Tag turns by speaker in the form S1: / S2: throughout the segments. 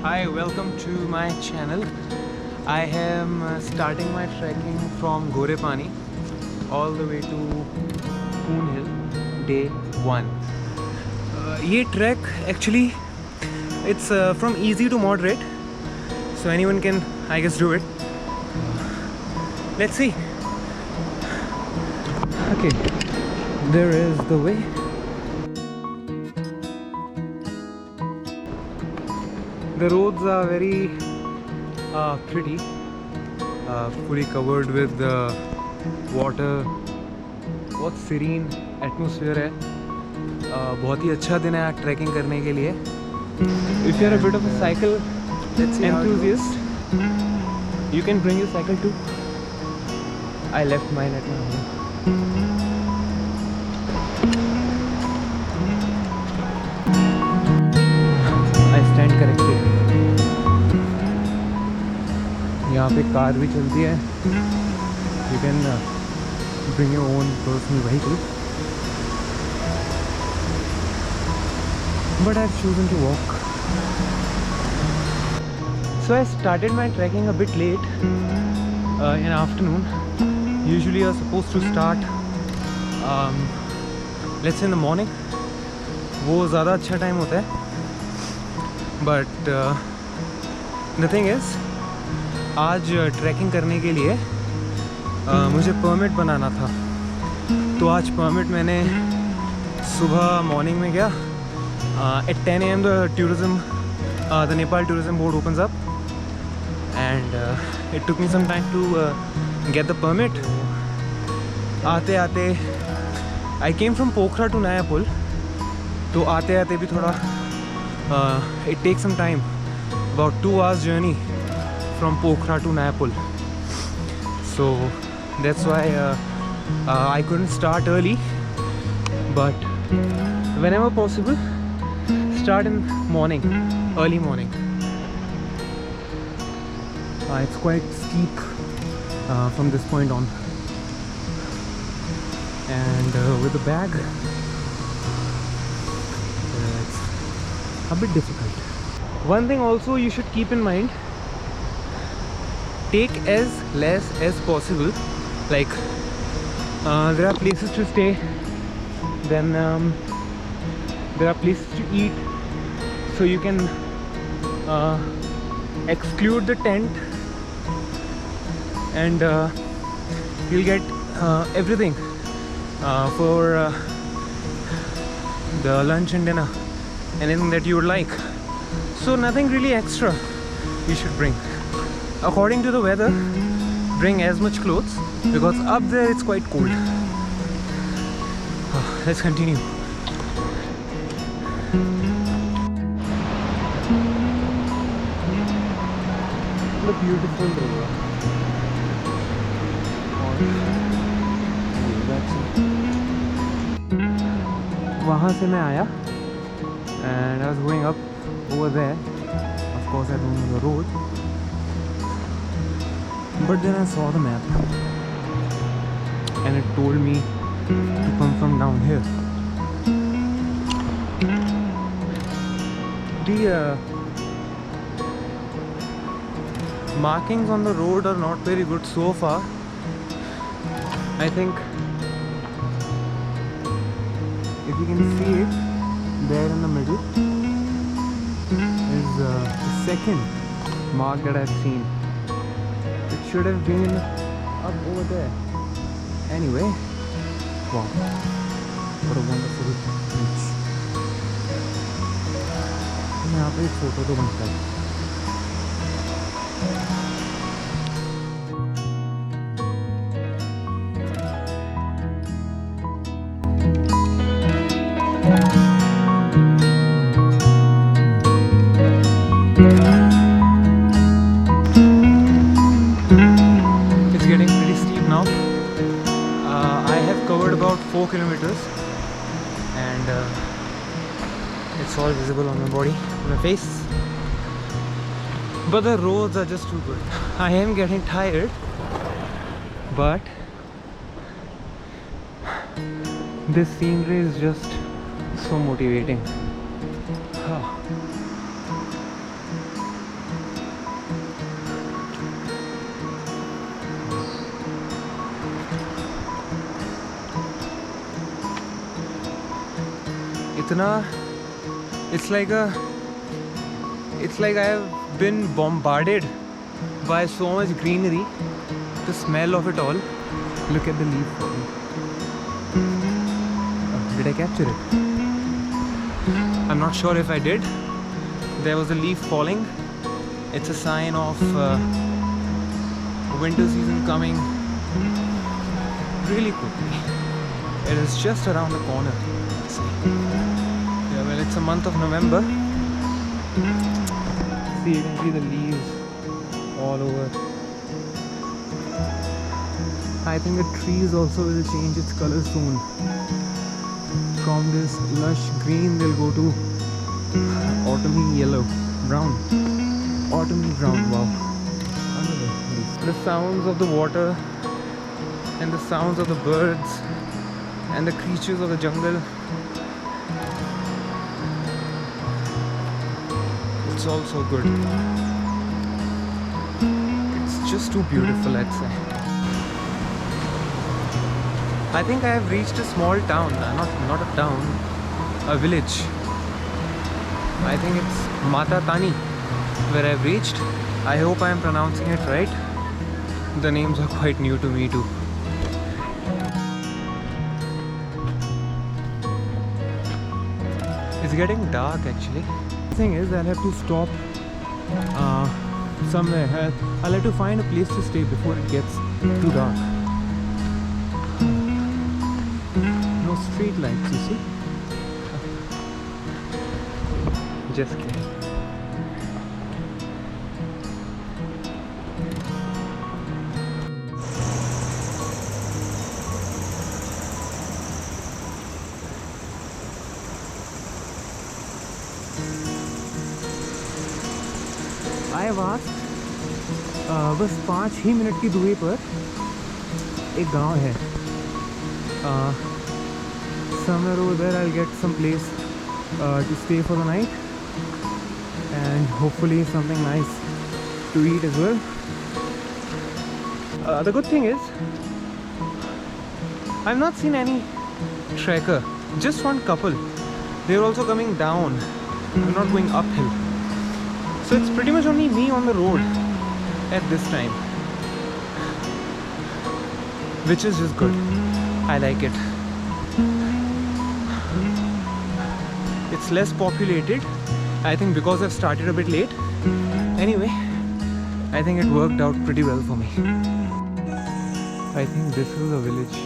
S1: Hi, welcome to my channel. I am starting my trekking from Gorepani all the way to Poon Hill, day 1. ये trek actually it's from easy to moderate, so anyone can, I guess, do it. Let's see. Okay, there is the way. The roads are very pretty, fully covered with water. बहुत serene atmosphere है. बहुत ही अच्छा दिन है trekking करने के लिए. If you are a bit of a cycle enthusiast, you can bring your cycle too. I left mine at my home. I stand corrected. यहाँ पे कार भी चलती है. You can bring your own personal vehicle. But I've chosen to walk. So I started my trekking a bit late in afternoon. Usually you're supposed to start let's say in the morning. वो ज़्यादा अच्छा time होता है. But the thing is, आज trekking करने के लिए मुझे परमिट बनाना था. तो आज परमिट मैंने सुबह मॉर्निंग में गया. At 10 AM the Nepal Tourism Board opens up, and it took me some time to get the permit. आते आते I came from Pokhara to Nayapul. तो आते आते भी थोड़ा it takes some time, about 2 hours journey from Pokhara to Nayapul. So that's why I couldn't start early, but whenever possible, start in morning, early morning. It's quite steep from this point on, and with the bag it's a bit difficult. One thing also you should keep in mind, take as less as possible. Like there are places to stay, then there are places to eat, so you can exclude the tent, and you'll get everything for the lunch and dinner, anything that you would like. So nothing really extra you should bring. According to the weather, bring as much clothes, because up there it's quite cold. Let's continue. The beautiful river. वहाँ से मैं आया, and I was going up over there. Of course I don't know the road, but then I saw the map and it told me to come from down here. The markings on the road are not very good so far. I think if you can see it there in the middle is the second mark that I've seen. It should have been up over there. Anyway, wow, what a wonderful beach. यहाँ पे एक photo तो बनता है. It's getting pretty steep now. I have covered about 4 kilometers, and it's all visible on my body, my face. But the roads are just too good. I am getting tired, but this scenery is just so motivating. इतना it's like I have been bombarded by so much greenery. The smell of it all. Look at the leaf falling. Did I capture it? I'm not sure if I did. There was a leaf falling. It's a sign of winter season coming really quickly. It is just around the corner. Yeah, well, it's a month of November. See, you can see the leaves all over. I think the trees also will change its color soon. From this lush green, they'll go to autumny yellow, brown. Autumny brown, wow. The sounds of the water and the sounds of the birds and the creatures of the jungle. It's all so good. It's just too beautiful, I'd say. I think I have reached a small town, not a town, a village. I think it's Mata Tani where I've reached. I hope I am pronouncing it right. The names are quite new to me too. It's getting dark actually. The thing is, I'll have to stop somewhere. I'll have to find a place to stay before it gets too dark. No street lights, you see? Just kidding. I have asked, बस 5 ही minute की दूरी पर एक गांव है. Somewhere over there I'll get some place to stay for the night and hopefully something nice to eat as well. The good thing is I've not seen any trekker, just one couple. They're also coming down, they're not going uphill. So it's pretty much only me on the road at this time, which is just good. I like it. It's less populated, I think, because I've started a bit late. Anyway, I think it worked out pretty well for me. I think this is the village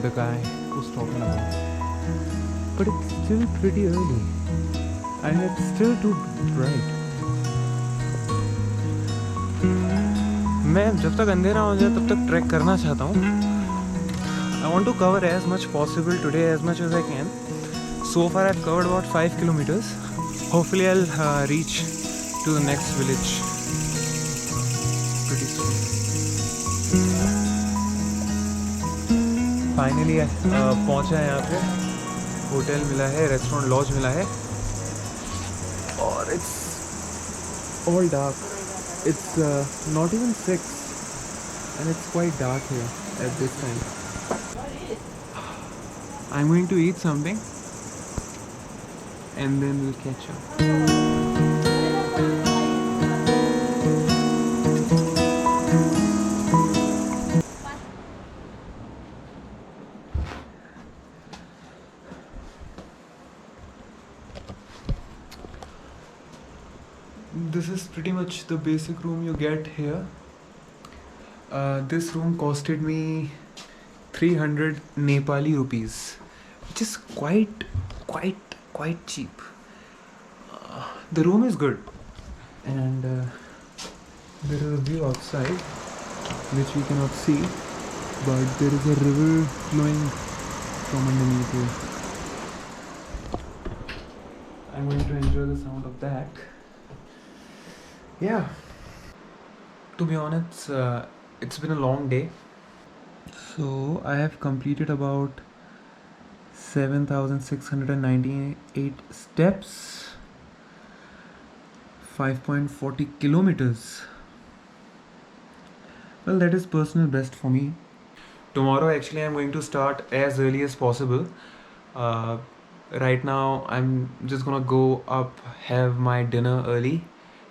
S1: the guy was talking about. But it's still pretty early and it's still too bright. मैं जब तक अंधेरा हो जाए तब तक track करना चाहता हूँ. I want to cover as much possible today, as much as I can. So far I've covered about 5 kilometers. Hopefully I'll reach to the next village pretty soon. Finally पहुँचा है यहाँ पे. होटल मिला है, restaurant laws मिला है और it's all dark. It's not even 6 and it's quite dark here at this time. I'm going to eat something and then we'll catch up. This is pretty much the basic room you get here. This room costed me 300 Nepali rupees, which is quite cheap. The room is good and there is a view outside which we cannot see, but there is a river flowing from underneath here. I'm going to enjoy the sound of that. Yeah, to be honest, it's been a long day. So I have completed about 7,698 steps, 5.40 kilometers. Well, that is personal best for me. Tomorrow actually I'm going to start as early as possible. Right now, I'm just gonna go up, have my dinner early,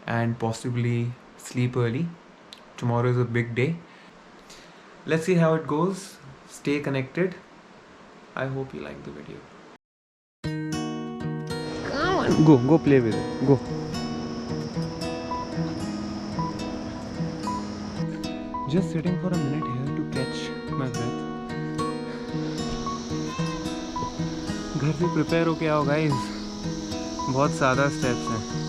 S1: and possibly sleep early. Tomorrow is a big day. Let's see how it goes. Stay connected. I hope you like the video. Come on. Go play with it. Go. Just sitting for a minute here to catch my breath. घर से prepare होके आओ guys, बहुत सादा steps हैं.